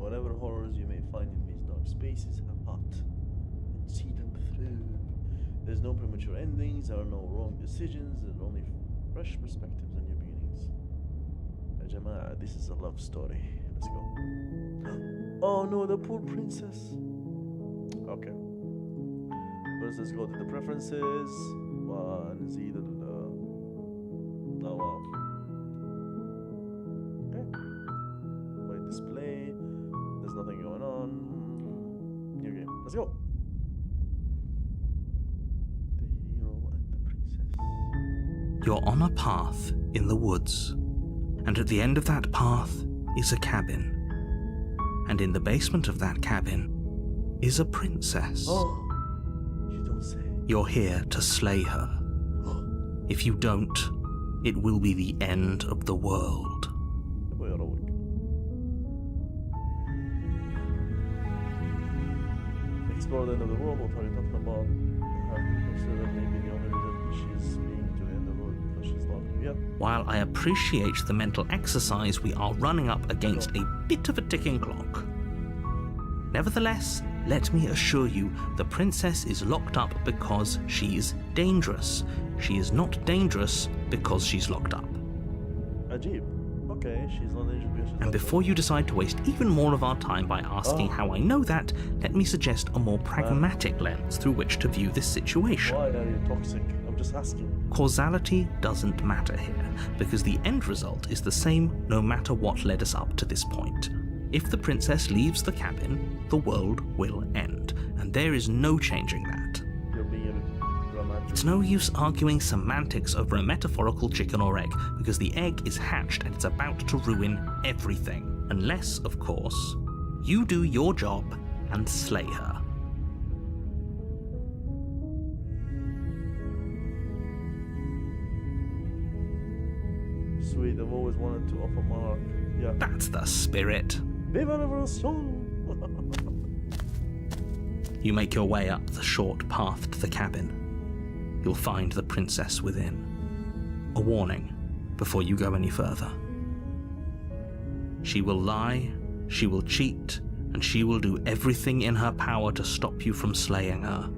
Whatever horrors you may find in these dark spaces, have heart and see them through. There's no premature endings, there are no wrong decisions, there are only fresh perspectives on your beginnings. Ya Jama'a, this is a love story. Let's go. Oh no, the poor princess. Okay. First, let's go to the preferences. One is either oh wow. Okay. Wait, display. There's nothing going on. New game. Let's go. The hero and the princess. You're on a path in the woods, and at the end of that path is a cabin. And in the basement of that cabin is a princess. Oh, you don't say. You're here to slay her. If you don't, it will be the end of the world. Explore the end of the world. What are you talking about? Have you considered maybe the only reason she's being to the end of the world because she's not? Yeah. While I appreciate the mental exercise, we are running up against a bit of a ticking clock. Nevertheless, let me assure you, the princess is locked up because she's dangerous. She is not dangerous because she's locked up. Ajib. Okay, she's not dangerous because she's And before you decide to waste even more of our time by asking how I know that, let me suggest a more pragmatic lens through which to view this situation. Why are you toxic? I'm just asking. Causality doesn't matter here, because the end result is the same no matter what led us up to this point. If the princess leaves the cabin, the world will end, and there is no changing that. You're being a bit dramatic. It's no use arguing semantics over a metaphorical chicken or egg, because the egg is hatched and it's about to ruin everything. Unless, of course, you do your job and slay her. Sweet, I've always wanted to offer monarch. Yeah. That's the spirit. Viva la revolution! You make your way up the short path to the cabin. You'll find the princess within. A warning before you go any further. She will lie, she will cheat, and she will do everything in her power to stop you from slaying her.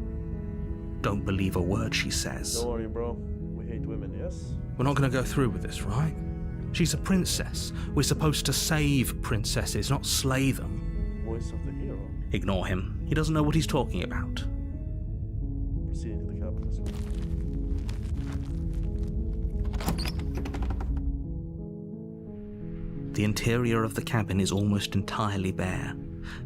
Don't believe a word she says. Don't worry, bro. We hate women, yes? We're not going to go through with this, right? She's a princess. We're supposed to save princesses, not slay them. Voice of the hero. Ignore him. He doesn't know what he's talking about. Proceeding to the cabin as well. The interior of the cabin is almost entirely bare.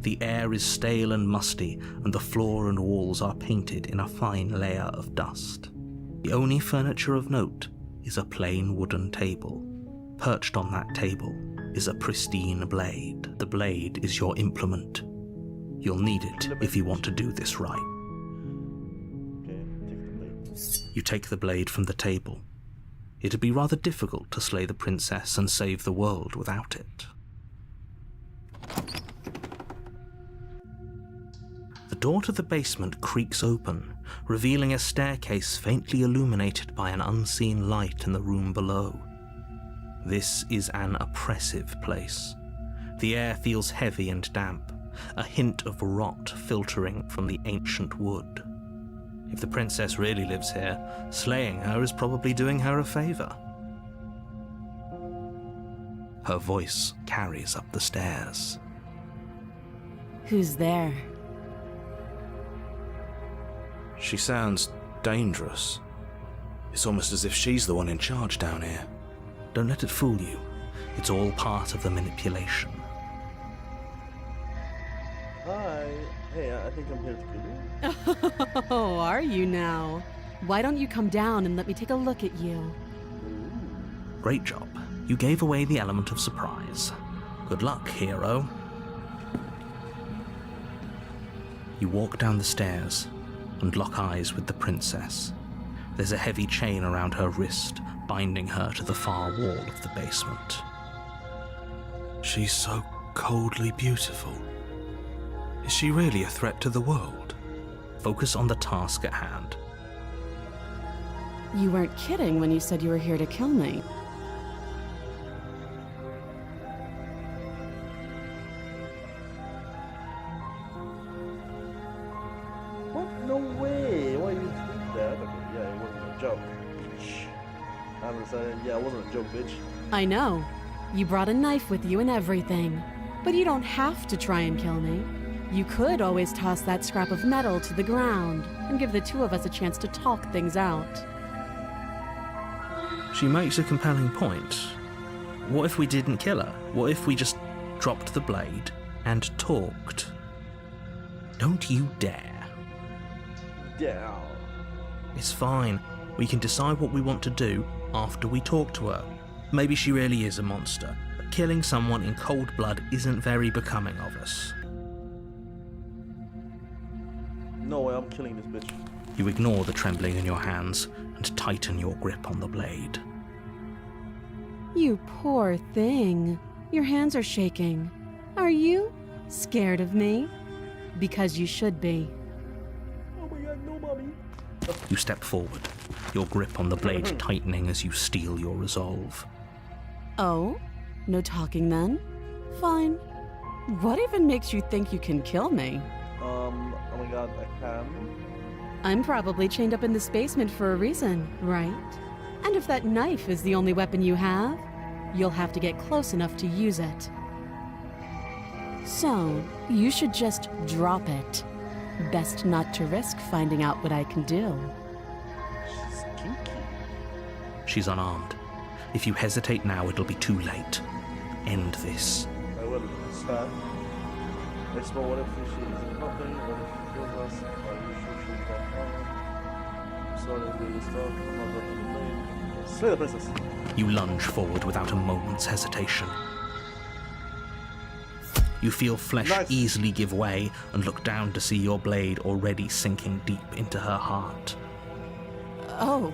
The air is stale and musty, and the floor and walls are painted in a fine layer of dust. The only furniture of note is a plain wooden table. Perched on that table is a pristine blade. The blade is your implement. You'll need it if you want to do this right. Okay, take the blade. You take the blade from the table. It'd be rather difficult to slay the princess and save the world without it. The door to the basement creaks open, revealing a staircase faintly illuminated by an unseen light in the room below. This is an oppressive place. The air feels heavy and damp, a hint of rot filtering from the ancient wood. If the princess really lives here, slaying her is probably doing her a favor. Her voice carries up the stairs. Who's there? She sounds dangerous. It's almost as if she's the one in charge down here. Don't let it fool you. It's all part of the manipulation. Hi. Hey, I think I'm here to kill you. Oh, are you now? Why don't you come down and let me take a look at you? Great job. You gave away the element of surprise. Good luck, hero. You walk down the stairs and lock eyes with the princess. There's a heavy chain around her wrist, binding her to the far wall of the basement. She's so coldly beautiful. Is she really a threat to the world? Focus on the task at hand. You weren't kidding when you said you were here to kill me. Yeah, it wasn't a joke, bitch. I know. You brought a knife with you and everything. But you don't have to try and kill me. You could always toss that scrap of metal to the ground and give the two of us a chance to talk things out. She makes a compelling point. What if we didn't kill her? What if we just dropped the blade and talked? Don't you dare. Yeah. It's fine. We can decide what we want to do after we talk to her. Maybe she really is a monster, but killing someone in cold blood isn't very becoming of us. No way, I'm killing this bitch. You ignore the trembling in your hands and tighten your grip on the blade. You poor thing. Your hands are shaking. Are you scared of me? Because you should be. Oh my god, no, mommy. You step forward, your grip on the blade tightening as you steel your resolve. Oh? No talking then? Fine. What even makes you think you can kill me? Oh my god, I can. I'm probably chained up in this basement for a reason, right? And if that knife is the only weapon you have, you'll have to get close enough to use it. So, you should just drop it. Best not to risk finding out what I can do. She's kinky. She's unarmed. If you hesitate now, it'll be too late. End this. I will stand. Explore what if she is nothing, what if she kills us? Are you sure she's not harmed? Sorry, we will stop. I'm not dropping the blade. Slay the princess. You lunge forward without a moment's hesitation. You feel flesh Nice. easily give way and look down to see your blade already sinking deep into her heart. Oh,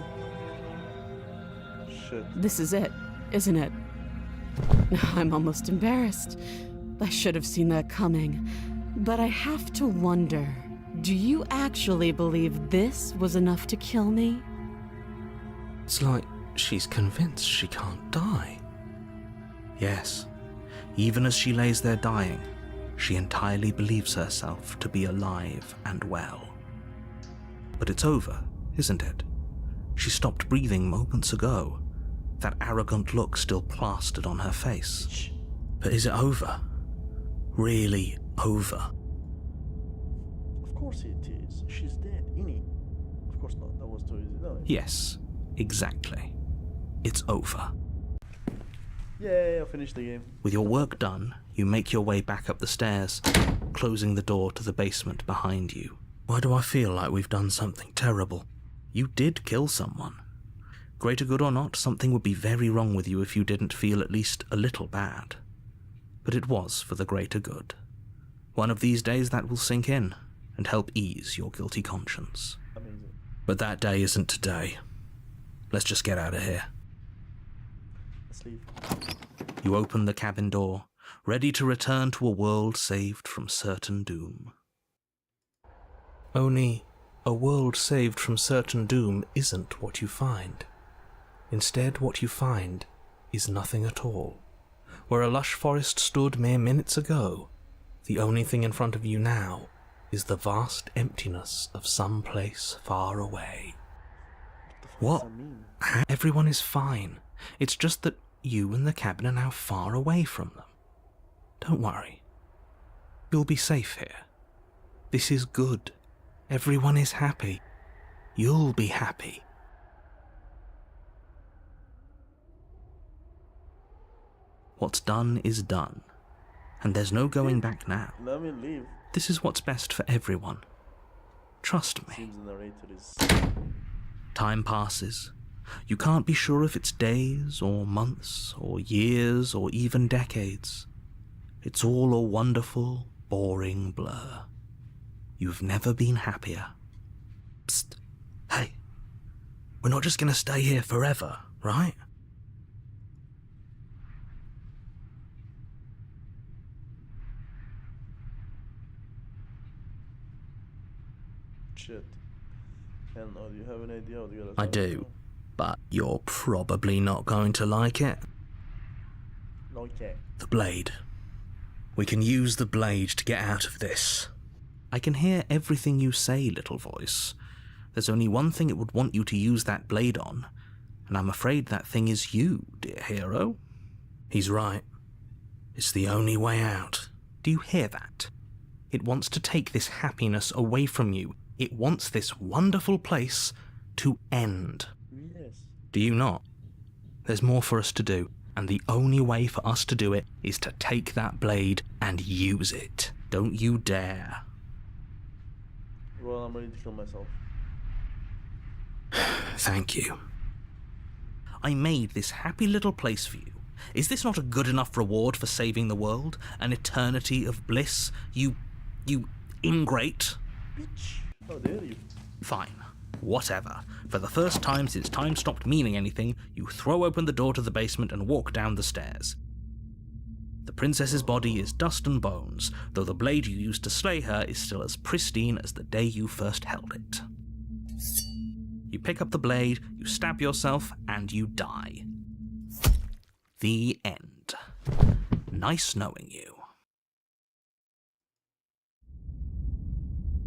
Shit. this is it, isn't it? I'm almost embarrassed. I should have seen that coming. But I have to wonder, do you actually believe this was enough to kill me? It's like she's convinced she can't die. Yes, even as she lays there dying, she entirely believes herself to be alive and well. But it's over, isn't it? She stopped breathing moments ago, that arrogant look still plastered on her face. But is it over? Really over? Of course it is. She's dead, innit? Of course not. That was too easy. No. Yes, exactly. It's over. Yay, I finished the game. With your work done, you make your way back up the stairs, closing the door to the basement behind you. Why do I feel like we've done something terrible? You did kill someone. Greater good or not, something would be very wrong with you if you didn't feel at least a little bad. But it was for the greater good. One of these days that will sink in and help ease your guilty conscience. Amazing. But that day isn't today. Let's just get out of here. Let's leave. You open the cabin door, ready to return to a world saved from certain doom. Only, a world saved from certain doom isn't what you find. Instead, what you find is nothing at all. Where a lush forest stood mere minutes ago, the only thing in front of you now is the vast emptiness of some place far away. What What? does that mean? Everyone is fine. It's just that you and the cabin are now far away from them. Don't worry. You'll be safe here. This is good. Everyone is happy. You'll be happy. What's done is done, and there's no going back now. Let me leave. This is what's best for everyone. Trust me. Seems the narrator is. Time passes. You can't be sure if it's days, or months, or years, or even decades. It's all a wonderful, boring blur. You've never been happier. Psst. Hey. We're not just going to stay here forever, right? Shit. Hell no, do you have an idea how to get us I out? do, but you're probably not going to like it. Okay. The blade. We can use the blade to get out of this. I can hear everything you say, little voice. There's only one thing it would want you to use that blade on, And I'm afraid that thing is you, dear hero. He's right. It's the only way out. Do you hear that? It wants to take this happiness away from you. It wants this wonderful place to end. Yes. Do you not? There's more for us to do, and the only way for us to do it is to take that blade and use it. Don't you dare. Well, I'm ready to kill myself. Thank you. I made this happy little place for you. Is this not a good enough reward for saving the world? An eternity of bliss? You ingrate? Bitch! How dare you? Fine. Whatever. For the first time since time stopped meaning anything, you throw open the door to the basement and walk down the stairs. The princess's body is dust and bones, though the blade you used to slay her is still as pristine as the day you first held it. You pick up the blade, you stab yourself, and you die. The end. Nice knowing you.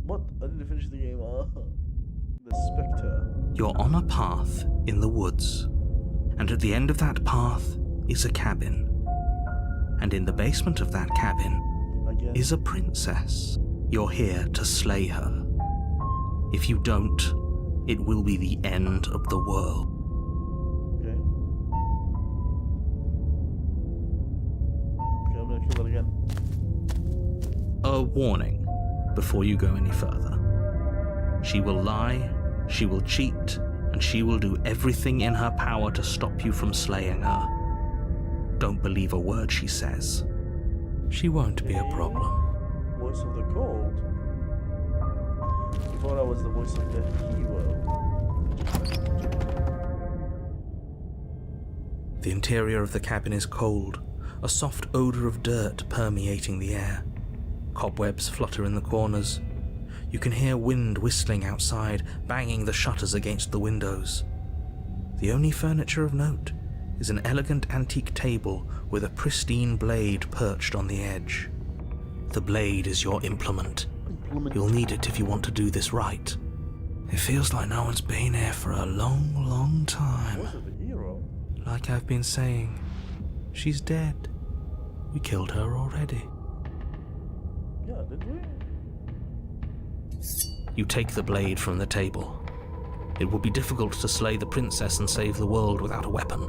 What? I didn't finish the game. The Spectre. You're on a path in the woods, and at the end of that path is a cabin. And in the basement of that cabin is a princess. You're here to slay her. If you don't, it will be the end of the world. Okay. Okay, I'm gonna kill that again. A warning before you go any further. She will lie, she will cheat, and she will do everything in her power to stop you from slaying her. Don't believe a word she says. She won't be a problem. Voice of the cold. I thought I was the voice of the hero. The interior of the cabin is cold, a soft odor of dirt permeating the air. Cobwebs flutter in the corners. You can hear wind whistling outside, banging the shutters against the windows. The only furniture of note is an elegant antique table with a pristine blade perched on the edge. The blade is your implement. You'll need it if you want to do this right. It feels like no one's been here for a long, long time. Voice of the hero? Like I've been saying, she's dead. We killed her already. Yeah, did we? You take the blade from the table. It will be difficult to slay the princess and save the world without a weapon.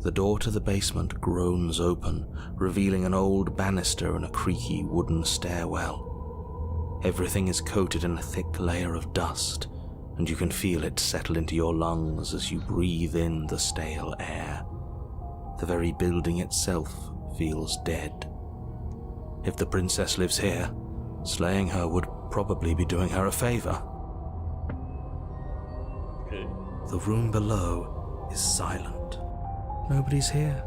The door to the basement groans open, revealing an old banister and a creaky wooden stairwell. Everything is coated in a thick layer of dust, and you can feel it settle into your lungs as you breathe in the stale air. The very building itself feels dead. If the princess lives here, slaying her would probably be doing her a favor. Okay. The room below is silent. Nobody's here.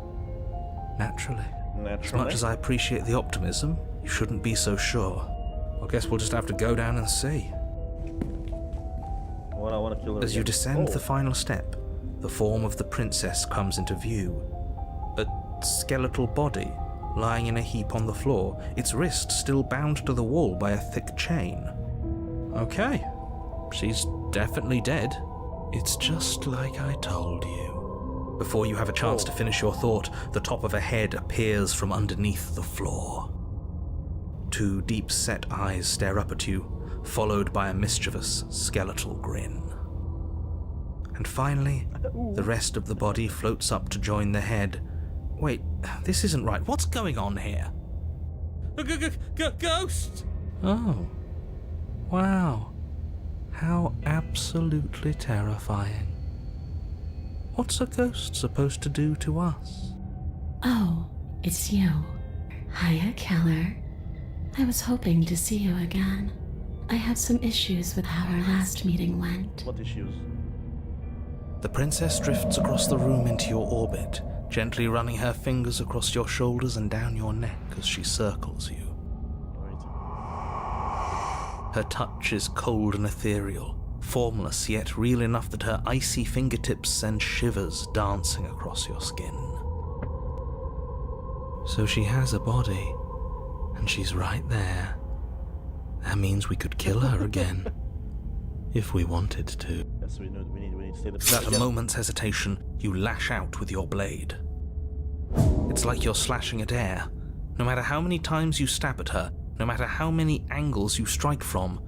Naturally. As much as I appreciate the optimism, you shouldn't be so sure. I guess we'll just have to go down and see. Well, I want to kill her As you again. descend Oh. the final step, the form of the princess comes into view. A skeletal body lying in a heap on the floor, its wrist still bound to the wall by a thick chain. Okay, she's definitely dead. It's just like I told you. Before you have a chance to finish your thought, the top of a head appears from underneath the floor. Two deep-set eyes stare up at you, followed by a mischievous, skeletal grin. And finally, the rest of the body floats up to join the head. Wait, this isn't right. What's going on here? Ghost! Oh. Wow. How absolutely terrifying. What's a ghost supposed to do to us? Oh, it's you. Hiya, Keller. I was hoping to see you again. I have some issues with how our last meeting went. What issues? The princess drifts across the room into your orbit, gently running her fingers across your shoulders and down your neck as she circles you. Right. Her touch is cold and ethereal, formless yet real enough that her icy fingertips send shivers dancing across your skin. So she has a body, and she's right there. That means we could kill her again. If we wanted to. Yes, we need to stay the Without a moment's hesitation, you lash out with your blade. It's like you're slashing at air. No matter how many times you stab at her, no matter how many angles you strike from,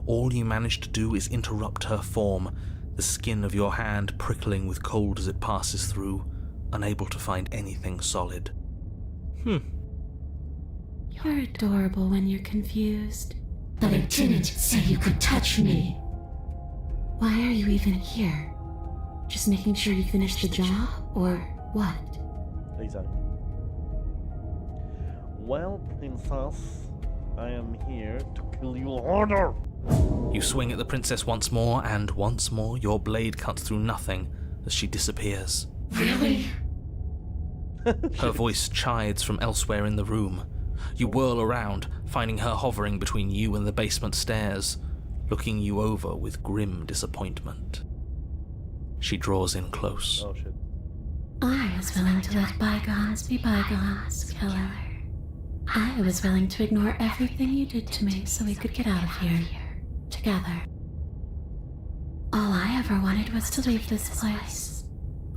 all you manage to do is interrupt her form, the skin of your hand prickling with cold as it passes through, unable to find anything solid. You're adorable when you're confused. But I didn't say you could touch me. Why are you even here? Just making sure you finish the job, or what? Exactly. Well, princess, I am here to kill you harder. You swing at the princess once more, and once more your blade cuts through nothing as she disappears. Really? Her voice chides from elsewhere in the room. You whirl around, finding her hovering between you and the basement stairs, looking you over with grim disappointment. She draws in close. Oh shit. I was willing to let bygones be bygones, killer. I was willing to ignore everything you did to me so we could get out of here, together. All I ever wanted was to leave this place.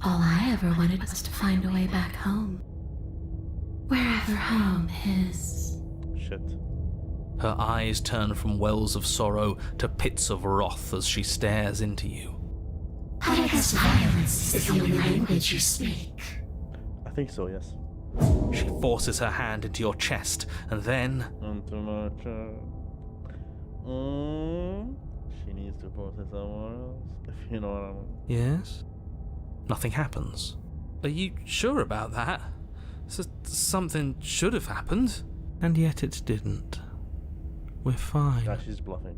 All I ever wanted was to find a way back home. Wherever home is. Shit. Her eyes turn from wells of sorrow to pits of wrath as she stares into you. I guess violence is the only language you speak. I think so, yes. She forces her hand into your chest, and then... Into my chest. She needs to force it somewhere else, if you know what I mean. Yes? Nothing happens. Are you sure about that? Something should have happened. And yet it didn't. We're fine. Yeah, she's bluffing.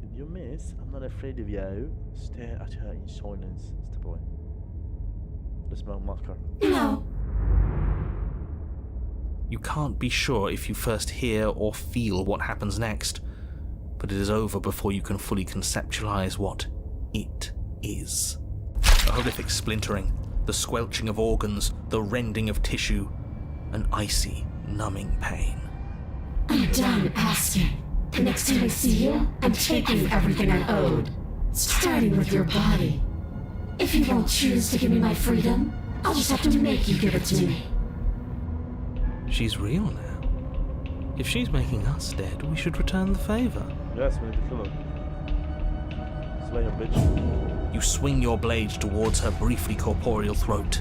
If you miss, I'm not afraid of you. Stare at her in silence, Mr. Boy. Let's mock her. No. You can't be sure if you first hear or feel what happens next, but it is over before you can fully conceptualize what it is. A horrific splintering, the squelching of organs, the rending of tissue, an icy, numbing pain. I'm done asking. The next time I see you, I'm taking everything I owed. Starting with your body. If you won't choose to give me my freedom, I'll just have to make you give it to me. She's real now. If she's making us dead, we should return the favor. Yes, we need to kill her. Slay her, bitch. You swing your blade towards her briefly corporeal throat.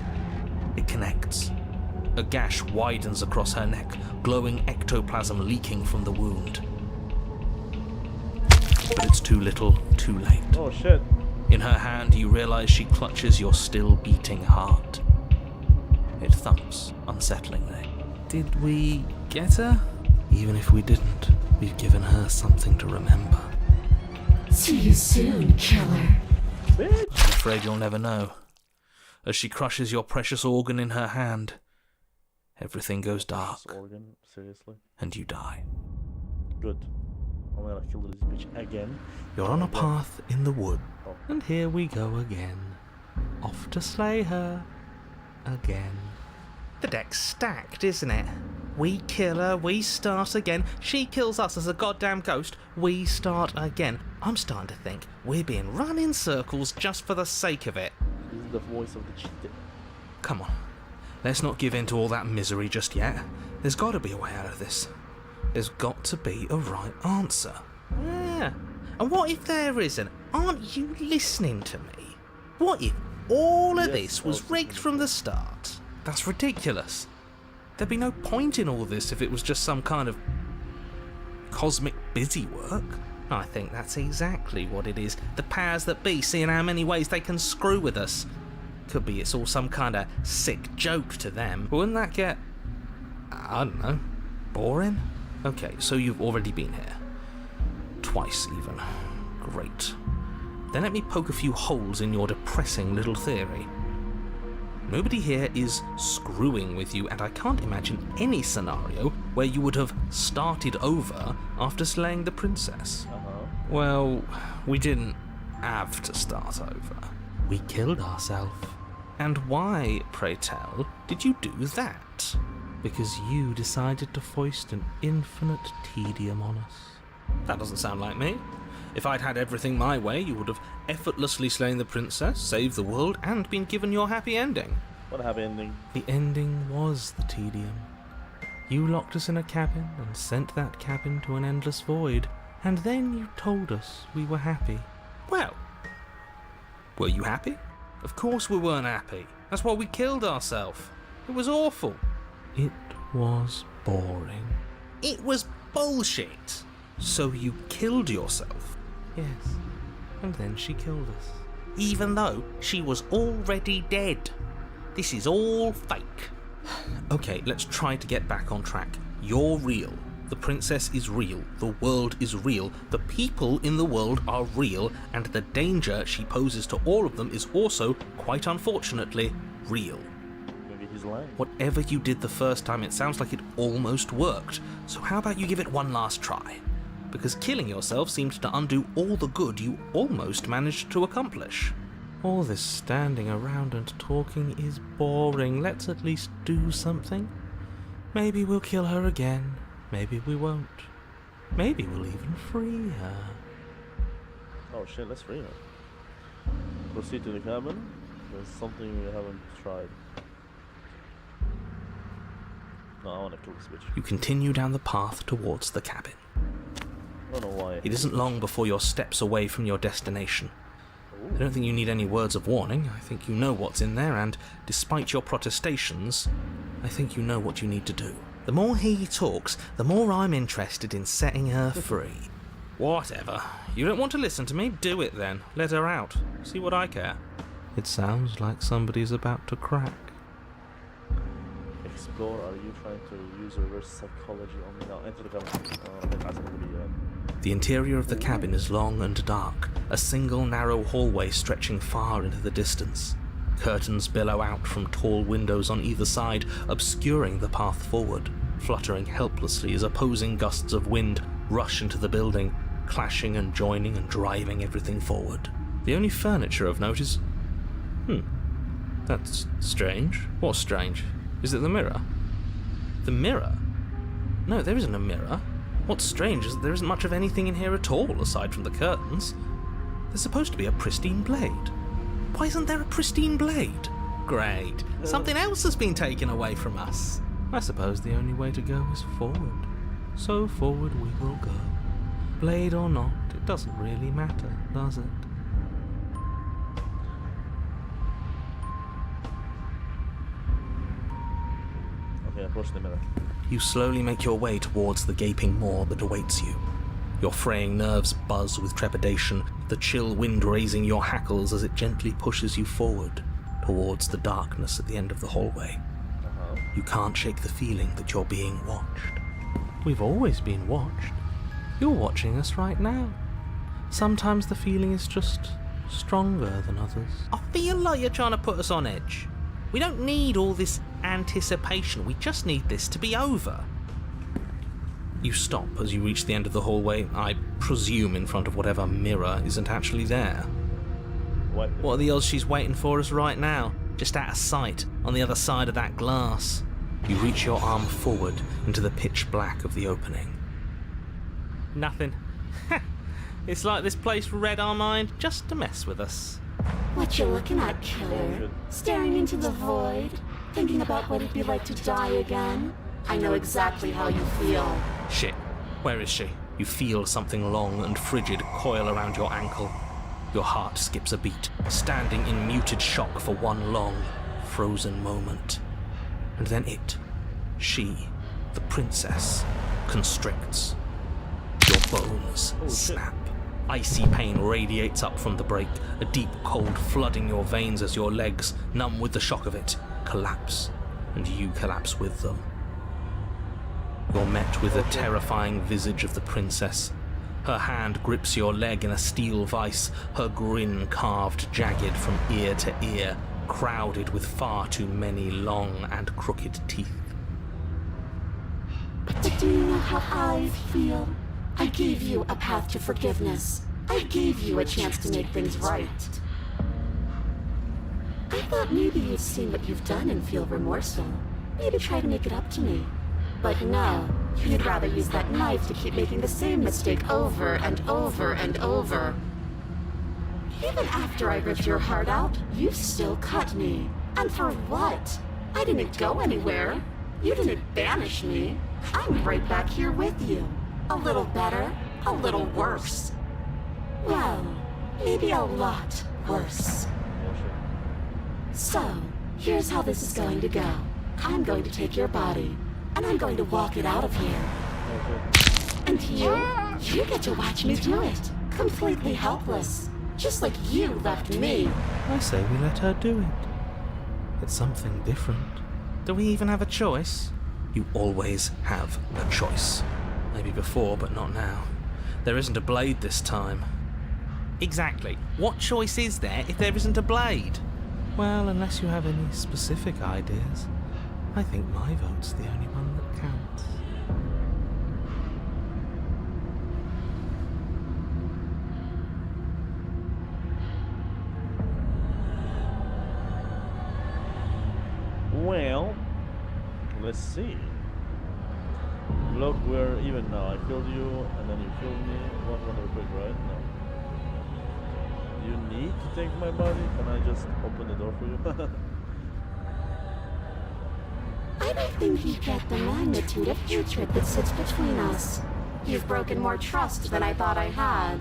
It connects. A gash widens across her neck, glowing ectoplasm leaking from the wound. But it's too little, too late. Oh shit. In her hand, you realize she clutches your still beating heart. It thumps unsettlingly. Did we get her? Even if we didn't, we've given her something to remember. See you soon, killer. Bitch. I'm afraid you'll never know. As she crushes your precious organ in her hand, everything goes dark, This organ, seriously. and you die. Good. I'm gonna kill this bitch again. You're on a path in the wood, Oh. and here we go again. Off to slay her. Again. The deck's stacked, isn't it? We kill her, we start again. She kills us as a goddamn ghost, we start again. I'm starting to think we're being run in circles just for the sake of it. This is the voice of the cheater. Come on, let's not give in to all that misery just yet. There's got to be a way out of this. There's got to be a right answer. Yeah. And what if there isn't? Aren't you listening to me? What if all of Yes, this was also rigged from the start? That's ridiculous. There'd be no point in all this if it was just some kind of cosmic busy work. I think that's exactly what it is. The powers that be, seeing how many ways they can screw with us. Could be it's all some kind of sick joke to them. Wouldn't that get, I don't know, boring? Okay, so you've already been here. Twice even. Great. Then let me poke a few holes in your depressing little theory. Nobody here is screwing with you, and I can't imagine any scenario where you would have started over after slaying the princess. Well, we didn't have to start over. We killed ourselves. And why, pray tell, did you do that? because you decided to foist an infinite tedium on us. That doesn't sound like me. If I'd had everything my way, you would have effortlessly slain the princess, saved the world, and been given your happy ending. What a happy ending. The ending was the tedium. You locked us in a cabin and sent that cabin to an endless void, and then you told us we were happy. Well, were you happy? Of course we weren't happy. That's why we killed ourselves. It was awful. It was boring. It was bullshit. So you killed yourself? Yes. And then she killed us. Even though she was already dead. This is all fake. Okay, let's try to get back on track. You're real. The princess is real. The world is real. The people in the world are real. And the danger she poses to all of them is also, quite unfortunately, real. Maybe he's lying. Whatever you did the first time, it sounds like it almost worked. So how about you give it one last try? Because killing yourself seemed to undo all the good you almost managed to accomplish. All this standing around and talking is boring. Let's at least do something. Maybe we'll kill her again. Maybe we won't. Maybe we'll even free her. Oh shit, let's free her. Proceed to the cabin. There's something we haven't tried. No, I want to kill this bitch. You continue down the path towards the cabin. I don't know why. It isn't long before you're steps away from your destination. Ooh. I don't think you need any words of warning. I think you know what's in there, and despite your protestations, I think you know what you need to do. The more he talks, the more I'm interested in setting her free. Whatever. You don't want to listen to me? Do it then. Let her out. See what I care. It sounds like somebody's about to crack. Explore. Are you trying to use reverse psychology on me now? Enter the cabin. The interior of the cabin is long and dark, a single narrow hallway stretching far into the distance. Curtains billow out from tall windows on either side, obscuring the path forward, fluttering helplessly as opposing gusts of wind rush into the building, clashing and joining and driving everything forward. The only furniture of note is... That's strange. What's strange? Is it the mirror? The mirror? No, there isn't a mirror. What's strange is that there isn't much of anything in here at all, aside from the curtains. There's supposed to be a pristine blade. Why isn't there a pristine blade? Great. Something else has been taken away from us. I suppose the only way to go is forward. So forward we will go. Blade or not, it doesn't really matter, does it? Okay, approach the mirror. You slowly make your way towards the gaping maw that awaits you. Your fraying nerves buzz with trepidation, the chill wind raising your hackles as it gently pushes you forward, towards the darkness at the end of the hallway. You can't shake the feeling that you're being watched. We've always been watched. You're watching us right now. Sometimes the feeling is just stronger than others. I feel like you're trying to put us on edge. We don't need all this anticipation, we just need this to be over. You stop as you reach the end of the hallway, I presume in front of whatever mirror isn't actually there. What? What are the odds she's waiting for us right now, just out of sight, on the other side of that glass? You reach your arm forward into the pitch black of the opening. Nothing. It's like this place read our mind just to mess with us. What you looking at, killer? Staring into the void? Thinking about what it'd be like to die again? I know exactly how you feel. Shit. Where is she? You feel something long and frigid coil around your ankle. Your heart skips a beat, standing in muted shock for one long, frozen moment. And then she, the princess, constricts. Your bones snap. Icy pain radiates up from the break, a deep cold flooding your veins as your legs, numb with the shock of it, collapse, and you collapse with them. You're met with the terrifying visage of the princess. Her hand grips your leg in a steel vice, her grin carved jagged from ear to ear, crowded with far too many long and crooked teeth. But do you know how I feel? I gave you a path to forgiveness. I gave you a chance to make things right. I thought maybe you'd seen what you've done and feel remorseful. maybe try to make it up to me. But no, you'd rather use that knife to keep making the same mistake over and over and over. Even after I ripped your heart out, you still cut me. And for what? I didn't go anywhere. You didn't banish me. I'm right back here with you. A little better, a little worse. Well, maybe a lot worse. So, here's how this is going to go. I'm going to take your body, and I'm going to walk it out of here. And you get to watch me do it. Completely helpless. Just like you left me. I say we let her do it. It's something different. Do we even have a choice? You always have a choice. Maybe before, but not now. There isn't a blade this time. Exactly. What choice is there if there isn't a blade? Well, unless you have any specific ideas, I think my vote's the only one that counts. Well, let's see. Look, we're even now. I killed you, and then you killed me. One real quick, right? No. You need to take my body? Can I just open the door for you? I don't think you get the magnitude of hatred that sits between us. You've broken more trust than I thought I had.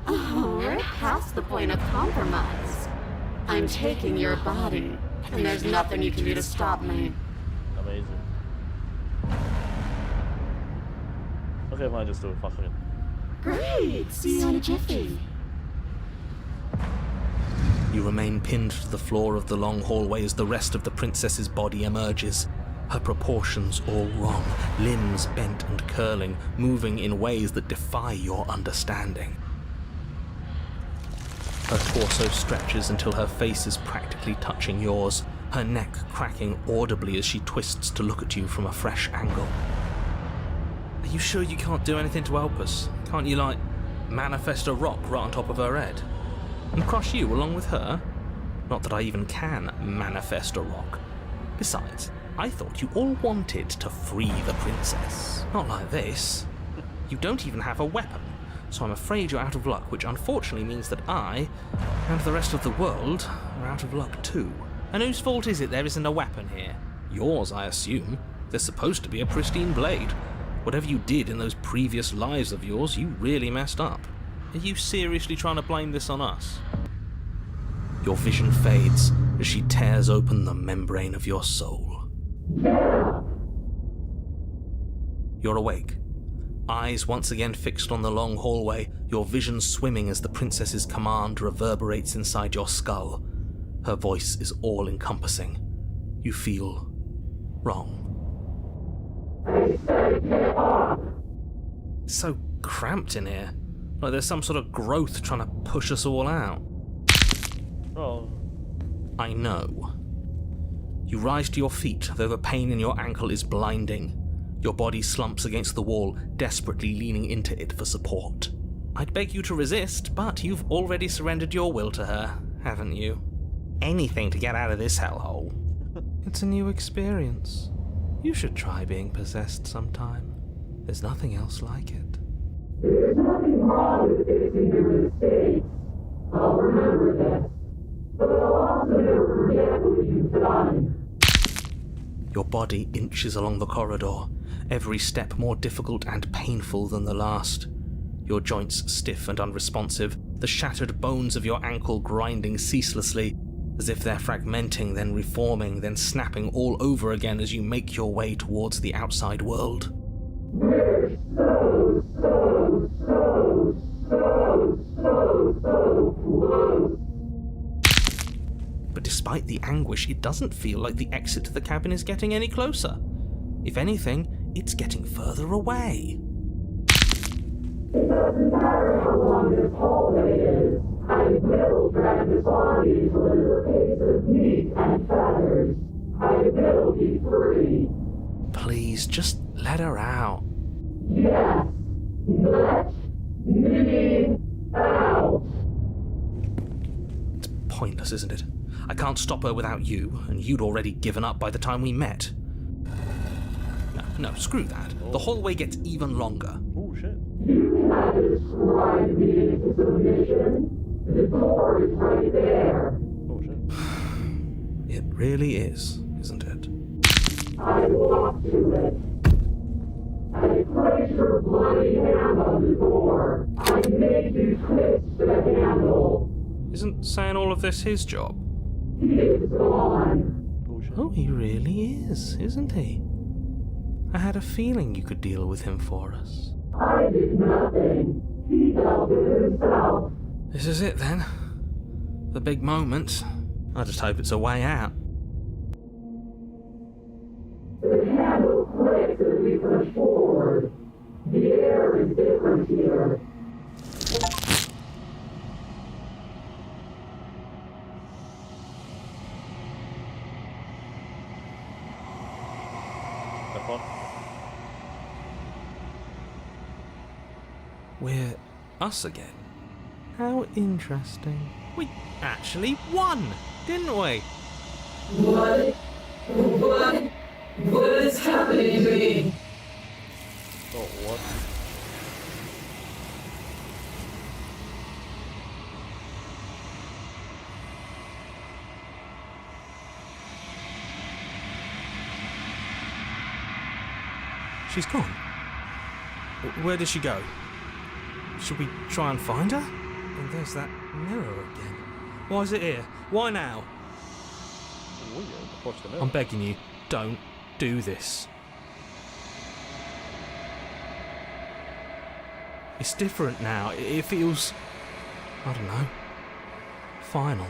Oh, we're past the point of compromise. I'm taking your body, and there's nothing you can do to stop me. Amazing. Okay, fine, just do it. Fuck it. Great! See you in a jiffy. You remain pinned to the floor of the long hallway as the rest of the princess's body emerges. Her proportions all wrong, limbs bent and curling, moving in ways that defy your understanding. Her torso stretches until her face is practically touching yours, her neck cracking audibly as she twists to look at you from a fresh angle. Are you sure you can't do anything to help us? Can't you, like, manifest a rock right on top of her head? And crush you along with her? Not that I even can manifest a rock. Besides, I thought you all wanted to free the princess. Not like this. You don't even have a weapon, so I'm afraid you're out of luck, which unfortunately means that I, and the rest of the world, are out of luck too. And whose fault is it there isn't a weapon here? Yours, I assume. There's supposed to be a pristine blade. Whatever you did in those previous lives of yours, you really messed up. Are you seriously trying to blame this on us? Your vision fades as she tears open the membrane of your soul. You're awake. Eyes once again fixed on the long hallway, your vision swimming as the princess's command reverberates inside your skull. Her voice is all-encompassing. You feel wrong. It's so cramped in here. Like there's some sort of growth trying to push us all out. Oh. I know. You rise to your feet, though the pain in your ankle is blinding. Your body slumps against the wall, desperately leaning into it for support. I'd beg you to resist, but you've already surrendered your will to her, haven't you? Anything to get out of this hellhole. It's a new experience. You should try being possessed sometime. There's nothing else like it. There's nothing wrong with fixing your mistakes. I'll remember that. But I'll also never forget what you've done. Your body inches along the corridor, every step more difficult and painful than the last. Your joints stiff and unresponsive, the shattered bones of your ankle grinding ceaselessly, as if they're fragmenting, then reforming, then snapping all over again as you make your way towards the outside world. We're so close. But despite the anguish, it doesn't feel like the exit to the cabin is getting any closer. If anything, it's getting further away. It doesn't matter how long this hallway is. I will drag this body till it is a piece of meat and feathers. I will be free. Please, just let her out. Yes, let me out. It's pointless, isn't it? I can't stop her without you, and you'd already given up by the time we met. No, screw that. The hallway gets even longer. Oh shit. You satisfied me into submission. The door is right there. Oh shit. It really is, isn't it? I walked to it. I placed your bloody hand on the door. I made you twist the handle. Isn't saying all of this his job? He is gone. Oh shit. Oh, he really is, isn't he? I had a feeling you could deal with him for us. I did nothing. He dealt with himself. This is it then. The big moment. I just hope it's a way out. The handle clicks as we push forward. The air is different here. Have fun. We're us again. How interesting. We actually won, didn't we? What is happening to me? Oh, what? She's gone. Where did she go? Should we try and find her? And there's that mirror again. Why is it here? Why now? Oh yeah, watch the mirror. I'm begging you, don't do this. It's different now. It feels, I don't know, final.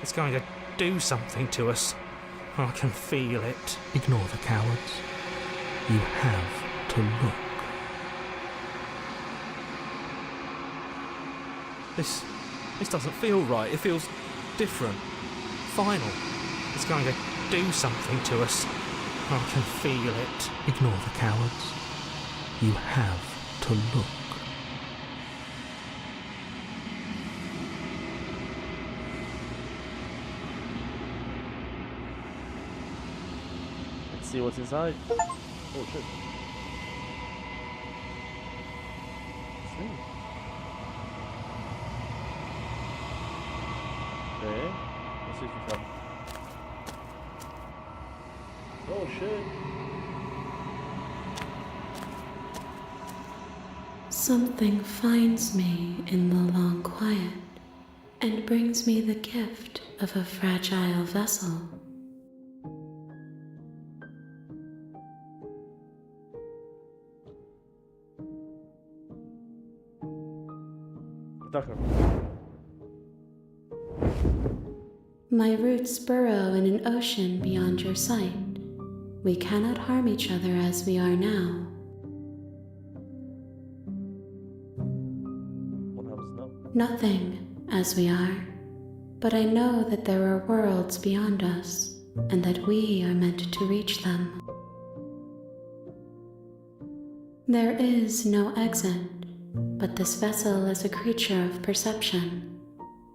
It's going to do something to us. I can feel it. Ignore the cowards. You have to look. This doesn't feel right. It feels different. Final. It's going to do something to us. I can feel it. Ignore the cowards. You have to look. Let's see what's inside. Oh shit. Okay. Let's see if we can. Oh shit. Something finds me in the long quiet and brings me the gift of a fragile vessel. Attack her. My roots burrow in an ocean beyond your sight. We cannot harm each other as we are now. What happens now? Nothing as we are. But I know that there are worlds beyond us, and that we are meant to reach them. There is no exit, but this vessel is a creature of perception.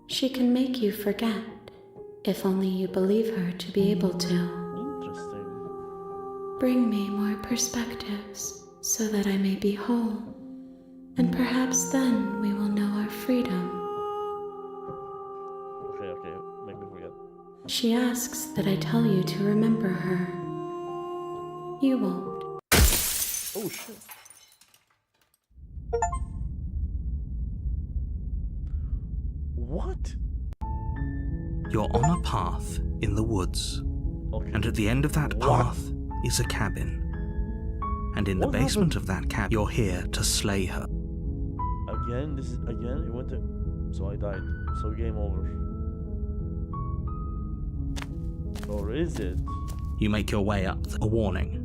She can make you forget, if only you believe her to be able to. Interesting. Bring me more perspectives, so that I may be whole, and perhaps then we will know our freedom. Okay, make me forget. She asks that I tell you to remember her. You won't. Oh shit. What? You're on a path in the woods, Okay. and at the end of that path is a cabin. And in the What basement of that cabin, you're here to slay her. Again? This is again? It went to. So I died. So game over. Or is it? You make your way up. A warning.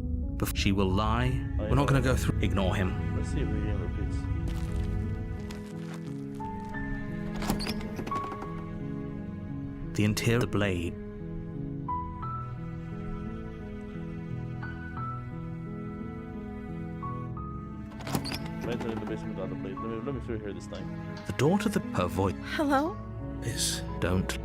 She will lie. We're not going to go through. Ignore him. Let's see if the game repeats. The interior of the blade. Enter in the basement without the blade. Let me through here this time. The door to her voice Hello? is don't.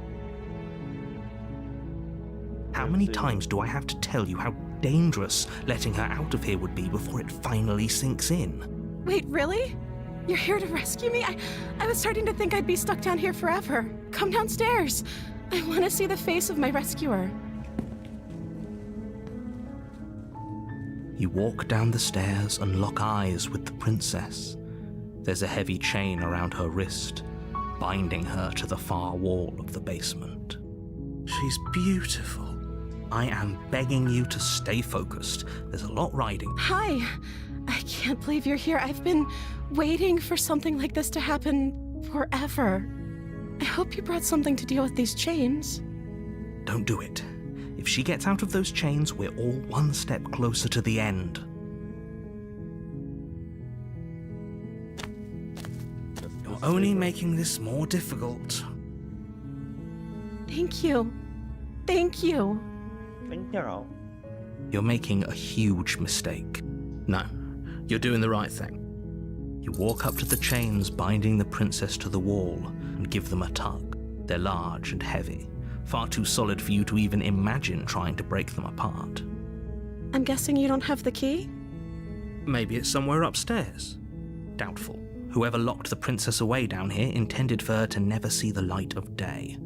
How many times do I have to tell you how dangerous letting her out of here would be before it finally sinks in? Wait, really? You're here to rescue me? I was starting to think I'd be stuck down here forever. Come downstairs. I want to see the face of my rescuer. You walk down the stairs and lock eyes with the princess. There's a heavy chain around her wrist, binding her to the far wall of the basement. She's beautiful. I am begging you to stay focused. There's a lot riding. Hi. I can't believe you're here. I've been waiting for something like this to happen forever. I hope you brought something to deal with these chains. Don't do it. If she gets out of those chains, we're all one step closer to the end. You're only making this more difficult. Thank you. Thank you. You're making a huge mistake. No, you're doing the right thing. You walk up to the chains binding the princess to the wall and give them a tug. They're large and heavy, far too solid for you to even imagine trying to break them apart. I'm guessing you don't have the key? Maybe it's somewhere upstairs. Doubtful. Whoever locked the princess away down here intended for her to never see the light of day.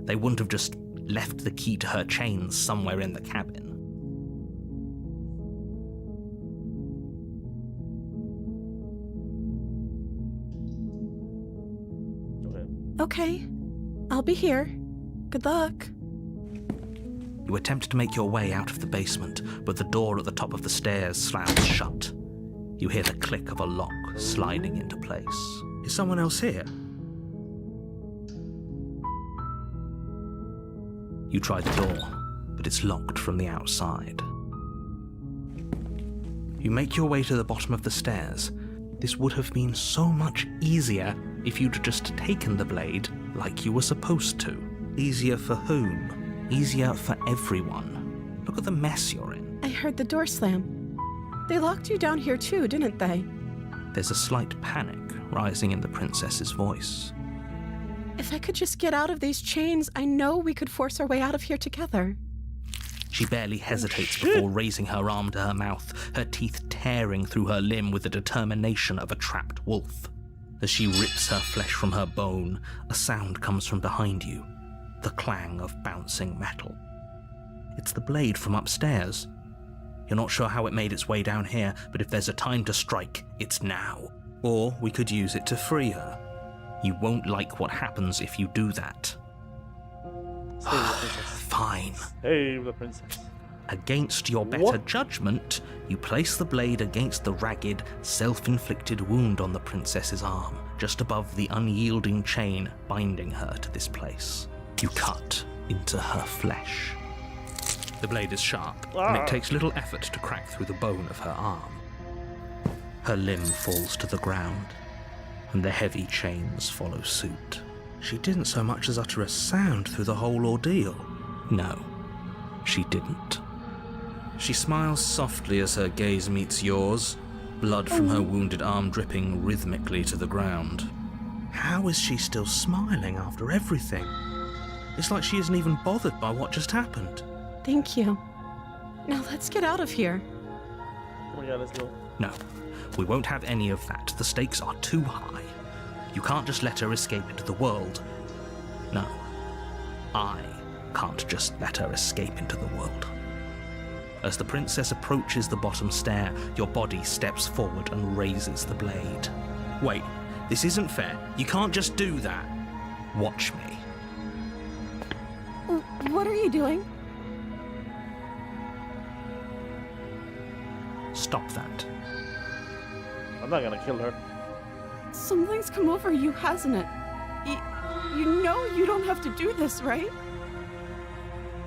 They wouldn't have just left the key to her chains somewhere in the cabin. Okay. I'll be here. Good luck. You attempt to make your way out of the basement, but the door at the top of the stairs slams shut. You hear the click of a lock sliding into place. Is someone else here? You try the door, but it's locked from the outside. You make your way to the bottom of the stairs. This would have been so much easier if you'd just taken the blade like you were supposed to. Easier for whom? Easier for everyone. Look at the mess you're in. I heard the door slam. They locked you down here too, didn't they? There's a slight panic rising in the princess's voice. If I could just get out of these chains, I know we could force our way out of here together. She barely hesitates before raising her arm to her mouth, her teeth tearing through her limb with the determination of a trapped wolf. As she rips her flesh from her bone, a sound comes from behind you, the clang of bouncing metal. It's the blade from upstairs. You're not sure how it made its way down here, but if there's a time to strike, it's now. Or we could use it to free her. You won't like what happens if you do that. Fine. Save the princess. Against your better What? judgment, you place the blade against the ragged, self-inflicted wound on the princess's arm, just above the unyielding chain binding her to this place. You cut into her flesh. The blade is sharp, and it takes little effort to crack through the bone of her arm. Her limb falls to the ground, and the heavy chains follow suit. She didn't so much as utter a sound through the whole ordeal. No, she didn't. She smiles softly as her gaze meets yours, blood from her wounded arm dripping rhythmically to the ground. How is she still smiling after everything? It's like she isn't even bothered by what just happened. Thank you. Now let's get out of here. Oh my god, let's go. No, we won't have any of that. The stakes are too high. You can't just let her escape into the world. No, I can't just let her escape into the world. As the princess approaches the bottom stair, your body steps forward and raises the blade. Wait, this isn't fair. You can't just do that. Watch me. What are you doing? Stop that. I'm not gonna kill her. Something's come over you, hasn't it? You know you don't have to do this, right?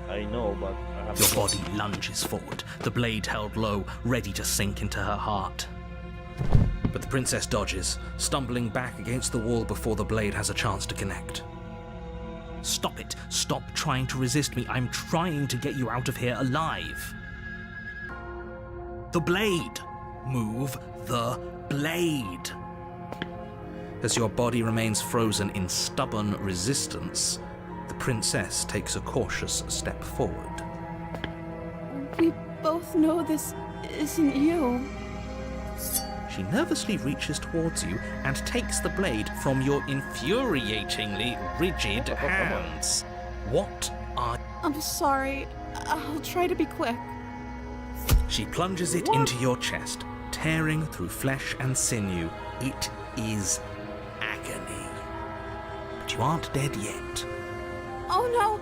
I know, but I have Your to. body lunges forward, the blade held low, ready to sink into her heart. But the princess dodges, stumbling back against the wall before the blade has a chance to connect. Stop it. Stop trying to resist me. I'm trying to get you out of here alive. The blade. Move the blade. As your body remains frozen in stubborn resistance, the princess takes a cautious step forward. We both know this isn't you. She nervously reaches towards you and takes the blade from your infuriatingly rigid hands. What are... I'm sorry. I'll try to be quick. She plunges it into your chest, tearing through flesh and sinew. It is agony. But you aren't dead yet. Oh no!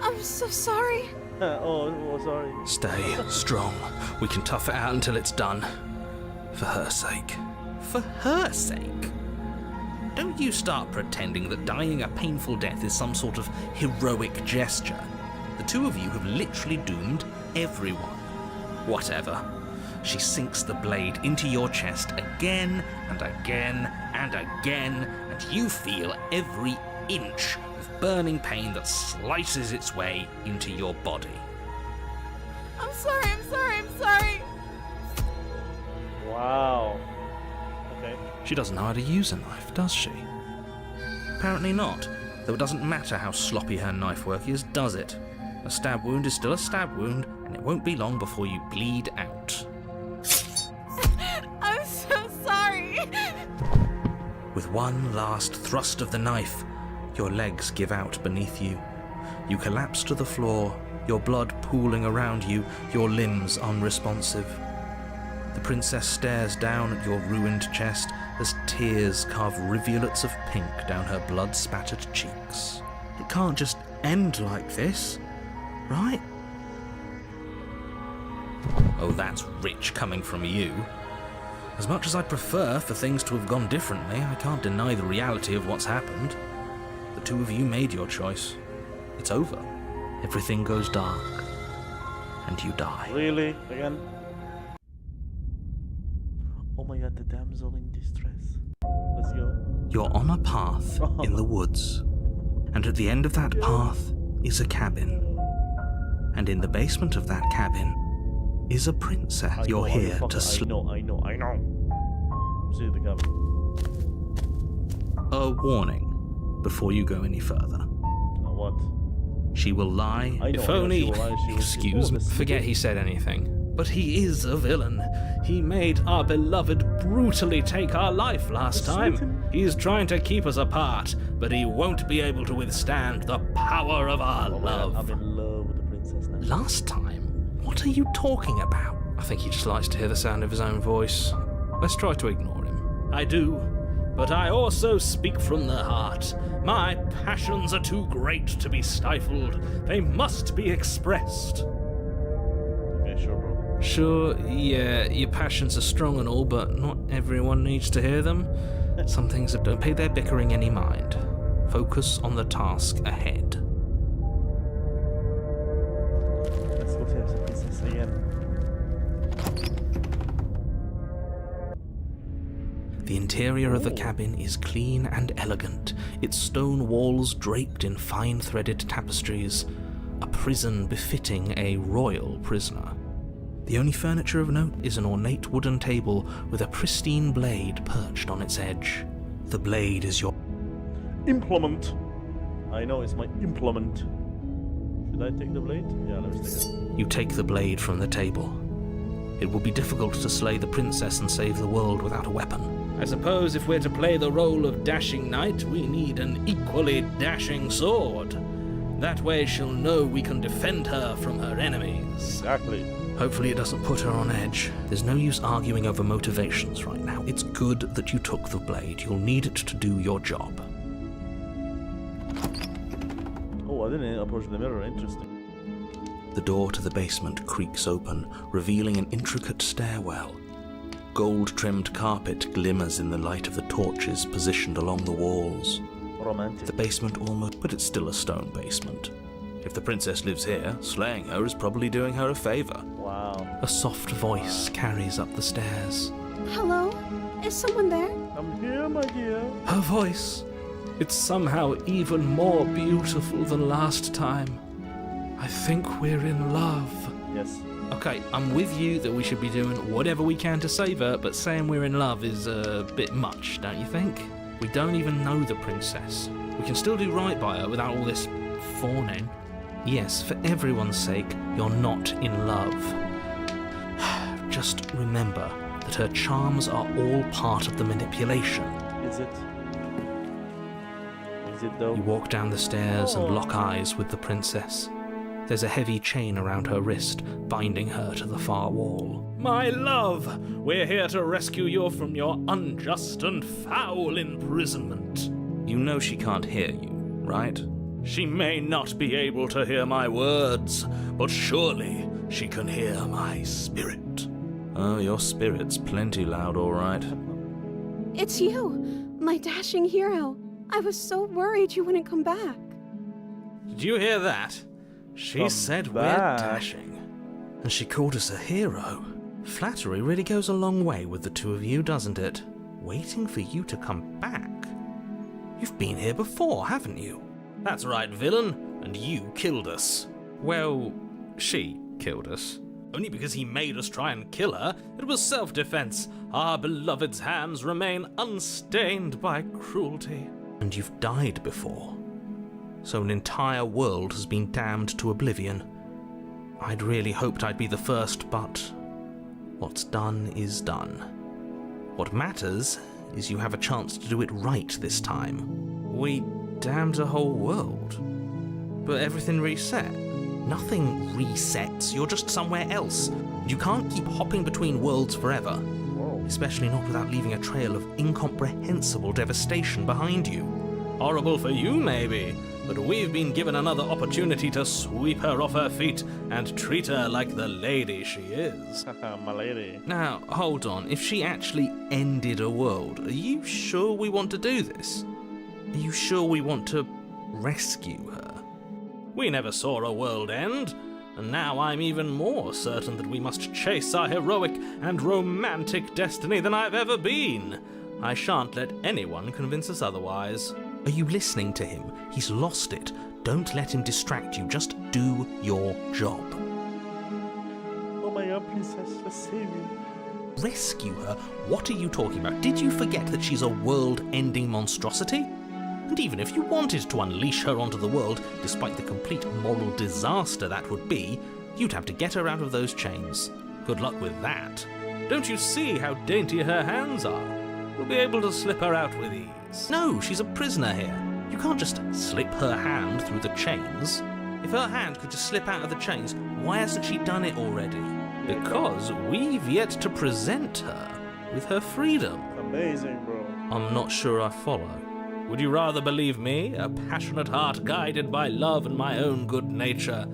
I'm so sorry. Oh, sorry. Stay strong. We can tough it out until it's done. For her sake. For her sake? Don't you start pretending that dying a painful death is some sort of heroic gesture. The two of you have literally doomed everyone. Whatever. She sinks the blade into your chest again and again and again, and you feel every inch of burning pain that slices its way into your body. I'm sorry. Wow. Okay. She doesn't know how to use a knife, does she? Apparently not, though it doesn't matter how sloppy her knife work is, does it? A stab wound is still a stab wound, and it won't be long before you bleed out. I'm so sorry. With one last thrust of the knife, your legs give out beneath you. You collapse to the floor, your blood pooling around you, your limbs unresponsive. The princess stares down at your ruined chest as tears carve rivulets of pink down her blood-spattered cheeks. It can't just end like this, right? Oh, that's rich coming from you. As much as I'd prefer for things to have gone differently, I can't deny the reality of what's happened. The two of you made your choice. It's over. Everything goes dark. And you die. Really? Again? Oh my god, the damsel in distress. Let's go. You're on a path in the woods. And at the end of that path is a cabin. And in the basement of that cabin is a princess. You're here to I know. See the cabin. A warning before you go any further. What? She will lie. I know, If I know, only... she will lie, she will- Excuse me. Oh, this- Forget he said anything. But he is a villain. He made our beloved brutally take our life last time. He's trying to keep us apart, but he won't be able to withstand the power of our Oh my god, love. I'm in love with the princess now. Last time? What are you talking about? I think he just likes to hear the sound of his own voice. Let's try to ignore him. I do, but I also speak from the heart. My passions are too great to be stifled. They must be expressed. Okay, sure, bro. Sure, yeah, your passions are strong and all, but not everyone needs to hear them. Some things that don't pay their bickering any mind. Focus on the task ahead. Let's go save the princess again. The interior of the cabin is clean and elegant, its stone walls draped in fine-threaded tapestries, a prison befitting a royal prisoner. The only furniture of note is an ornate wooden table with a pristine blade perched on its edge. The blade is your... Implement. I know it's my implement. Should I take the blade? Yeah, let me take it. You take the blade from the table. It will be difficult to slay the princess and save the world without a weapon. I suppose if we're to play the role of dashing knight, we need an equally dashing sword. That way she'll know we can defend her from her enemies. Exactly. Hopefully it doesn't put her on edge. There's no use arguing over motivations right now. It's good that you took the blade. You'll need it to do your job. Oh, I didn't approach the mirror. Interesting. The door to the basement creaks open, revealing an intricate stairwell. Gold-trimmed carpet glimmers in the light of the torches positioned along the walls. Romantic. The basement almost, but it's still a stone basement. If the princess lives here, slaying her is probably doing her a favor. Wow. A soft voice carries up the stairs. Hello? Is someone there? I'm here, my dear. Her voice. It's somehow even more beautiful than last time. I think we're in love. Yes. Okay, I'm with you that we should be doing whatever we can to save her, but saying we're in love is a bit much, don't you think? We don't even know the princess. We can still do right by her without all this fawning. Yes, for everyone's sake, you're not in love. Just remember that her charms are all part of the manipulation. Is it? Is it though? You walk down the stairs and lock eyes with the princess. There's a heavy chain around her wrist, binding her to the far wall. My love, we're here to rescue you from your unjust and foul imprisonment. You know she can't hear you, right? She may not be able to hear my words, but surely she can hear my spirit. Oh, your spirit's plenty loud, all right. It's you, my dashing hero. I was so worried you wouldn't come back. Did you hear that? She Come said back. we're dashing. And she called us a hero. Flattery really goes a long way with the two of you, doesn't it? Waiting for you to come back. You've been here before, haven't you? That's right, villain. And you killed us. Well, she killed us. Only because he made us try and kill her. It was self-defense. Our beloved's hands remain unstained by cruelty. And you've died before. So an entire world has been damned to oblivion. I'd really hoped I'd be the first, but what's done is done. What matters is you have a chance to do it right this time. We damned a whole world, but everything reset. Nothing resets, you're just somewhere else. You can't keep hopping between worlds forever, especially not without leaving a trail of incomprehensible devastation behind you. Horrible for you, maybe, but we've been given another opportunity to sweep her off her feet and treat her like the lady she is. My lady. Now, hold on. If she actually ended a world, are you sure we want to do this? Are you sure we want to rescue her? We never saw a world end, and now I'm even more certain that we must chase our heroic and romantic destiny than I've ever been. I shan't let anyone convince us otherwise. Are you listening to him? He's lost it. Don't let him distract you. Just do your job. Oh my god, princess, let's save you. Rescue her? What are you talking about? Did you forget that she's a world-ending monstrosity? And even if you wanted to unleash her onto the world, despite the complete moral disaster that would be, you'd have to get her out of those chains. Good luck with that. Don't you see how dainty her hands are? We'll be able to slip her out with ease. No, she's a prisoner here. You can't just slip her hand through the chains. If her hand could just slip out of the chains, why hasn't she done it already? Because we've yet to present her with her freedom. Amazing, bro. I'm not sure I follow. Would you rather believe me, a passionate heart guided by love and my own good nature?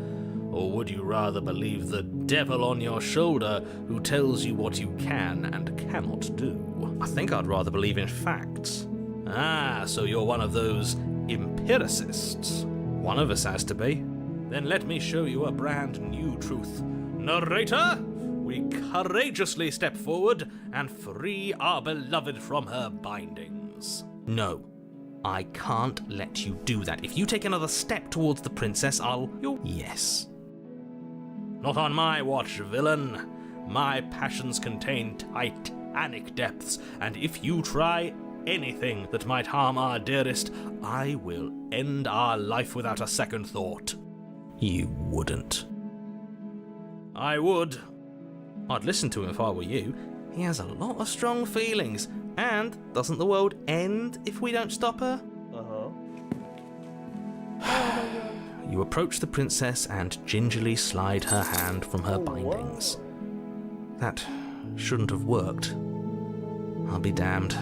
Or would you rather believe the devil on your shoulder who tells you what you can and cannot do? I think I'd rather believe in facts. Ah, so you're one of those empiricists. One of us has to be. Then let me show you a brand new truth. Narrator, we courageously step forward and free our beloved from her bindings. No. I can't let you do that. If you take another step towards the princess, Yes. Not on my watch, villain. My passions contain titanic depths, and if you try anything that might harm our dearest, I will end our life without a second thought. You wouldn't. I would. I'd listen to him if I were you. He has a lot of strong feelings. And doesn't the world end if we don't stop her? You approach the princess and gingerly slide her hand from her bindings. That shouldn't have worked. I'll be damned.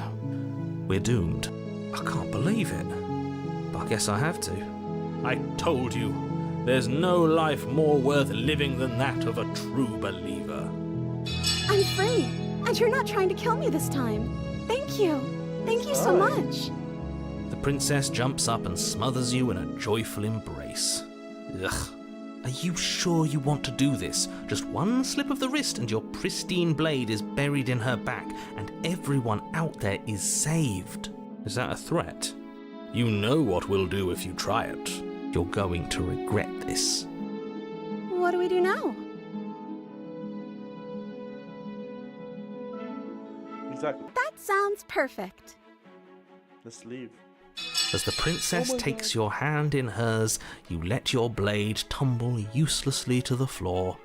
We're doomed. I can't believe it. But I guess I have to. I told you, there's no life more worth living than that of a true believer. I'm free, and you're not trying to kill me this time. Thank you. Thank you so much. The princess jumps up and smothers you in a joyful embrace. Ugh. Are you sure you want to do this? Just one slip of the wrist and your pristine blade is buried in her back, and everyone out there is saved. Is that a threat? You know what we'll do if you try it. You're going to regret this. What do we do now? Exactly. That sounds perfect. Let's leave. As the princess Oh my takes God. your hand in hers, you let your blade tumble uselessly to the floor,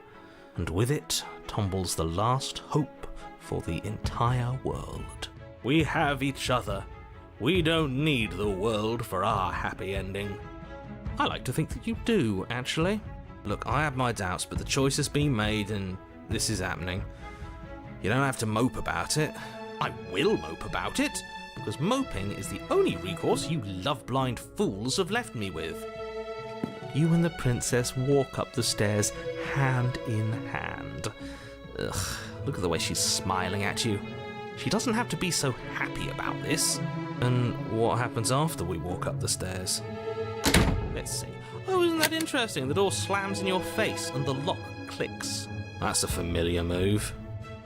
and with it tumbles the last hope for the entire world. We have each other. We don't need the world for our happy ending. I like to think that you do, actually. Look, I have my doubts, but the choice has been made and this is happening. You don't have to mope about it. I will mope about it, because moping is the only recourse you love-blind fools have left me with. You and the princess walk up the stairs, hand in hand. Ugh, look at the way she's smiling at you. She doesn't have to be so happy about this. And what happens after we walk up the stairs? Let's see. Oh, isn't that interesting? The door slams in your face and the lock clicks. That's a familiar move.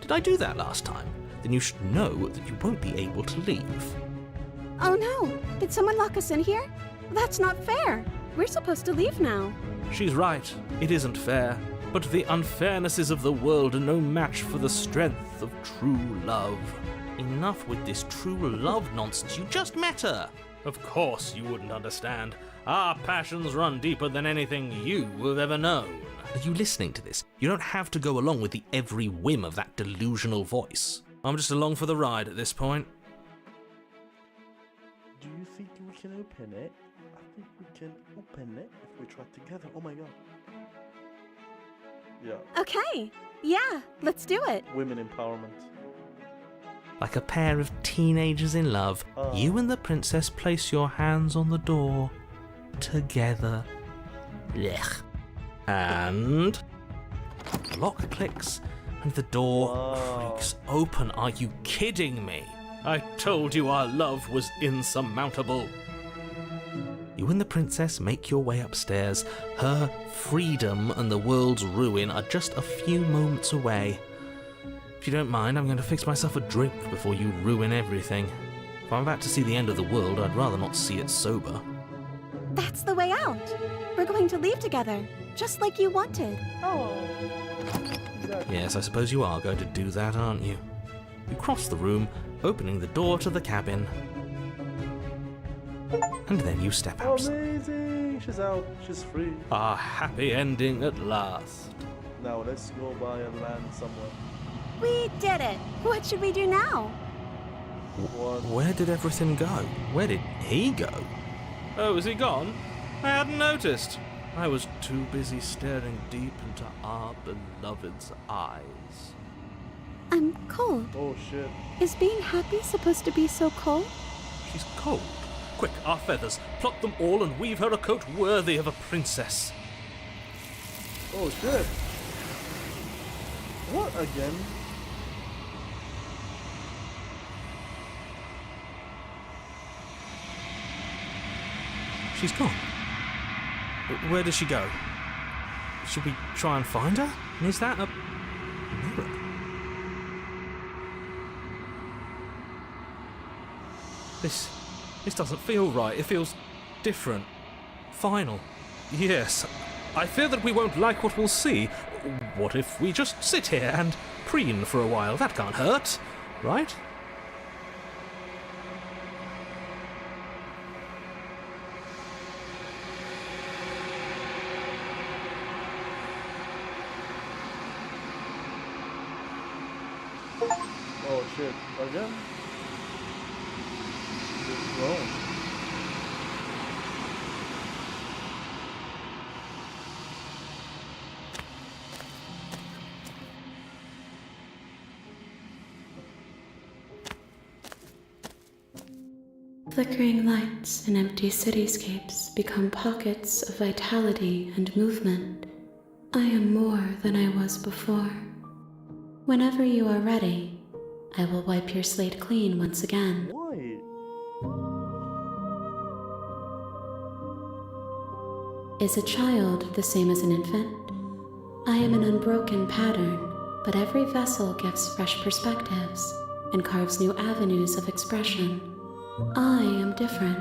Did I do that last time? Then you should know that you won't be able to leave. Oh no! Did someone lock us in here? That's not fair! We're supposed to leave now. She's right. It isn't fair. But the unfairnesses of the world are no match for the strength of true love. Enough with this true love nonsense. You just met her. Of course you wouldn't understand. Our passions run deeper than anything you have ever known. Are you listening to this? You don't have to go along with the every whim of that delusional voice. I'm just along for the ride at this point. Do you think we can open it? I think we can open it if we try together. Oh my god. Yeah, Okay, yeah, let's do it. women empowerment. Like a pair of teenagers in love, you and the princess place your hands on the door together. Blech. And the lock clicks and the door Wow. creaks open. Are you kidding me? I told you our love was insurmountable. You and the princess make your way upstairs. Her freedom and the world's ruin are just a few moments away. If you don't mind, I'm going to fix myself a drink before you ruin everything. If I'm about to see the end of the world, I'd rather not see it sober. That's the way out. We're going to leave together, just like you wanted. Oh. Exactly. Yes, I suppose you are going to do that, aren't you? You cross the room, opening the door to the cabin. And then you step out. Amazing! She's out. She's free. Our happy ending at last. Now let's go by and land somewhere. We did it. What should we do now? What? Where did everything go? Where did he go? Oh, is he gone? I hadn't noticed. I was too busy staring deep into our beloved's eyes. I'm cold. Oh shit. Is being happy supposed to be so cold? She's cold. Quick, our feathers. Pluck them all and weave her a coat worthy of a princess. Oh shit. What again? She's gone. Where did she go? Should we try and find her? And is that a mirror? This doesn't feel right. It feels different. Final. Yes. I fear that we won't like what we'll see. What if we just sit here and preen for a while? That can't hurt, right? Oh shit. Again? It's wrong. Flickering lights and empty cityscapes become pockets of vitality and movement. I am more than I was before. Whenever you are ready, I will wipe your slate clean once again. Why? Is a child the same as an infant? I am an unbroken pattern, but every vessel gives fresh perspectives and carves new avenues of expression. I am different,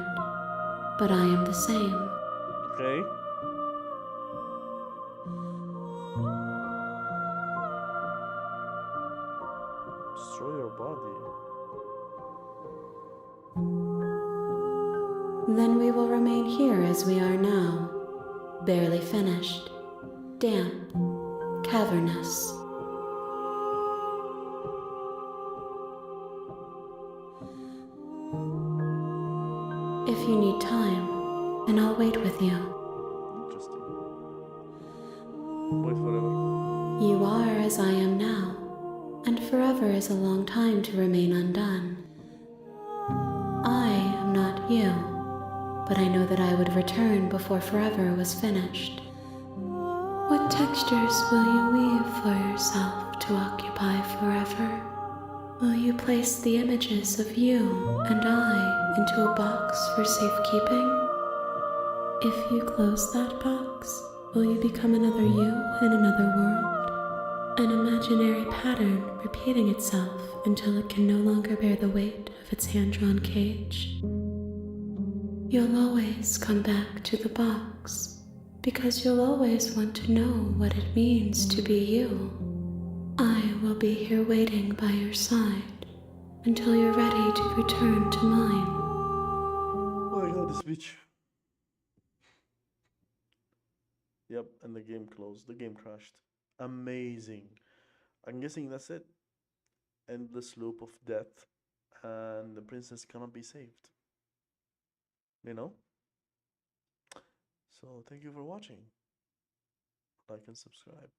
but I am the same. Okay. Destroy your body. Then here as we are now, barely finished, damp, cavernous. If you need time, then I'll wait with you. Interesting. Wait forever. You are as I am now, and forever is a long time to remain undone. I am not you, but I know that I would return before forever was finished. What textures will you weave for yourself to occupy forever? Will you place the images of you and I into a box for safekeeping? If you close that box, will you become another you in another world? An imaginary pattern repeating itself until it can no longer bear the weight of its hand-drawn cage? You'll always come back to the box, because you'll always want to know what it means to be you. I will be here waiting by your side until you're ready to return to mine. Oh my god, this bitch. Yep, and the game closed. The game crashed. Amazing. I'm guessing that's it. Endless loop of death, and the princess cannot be saved. You know? So, thank you for watching. Like and subscribe.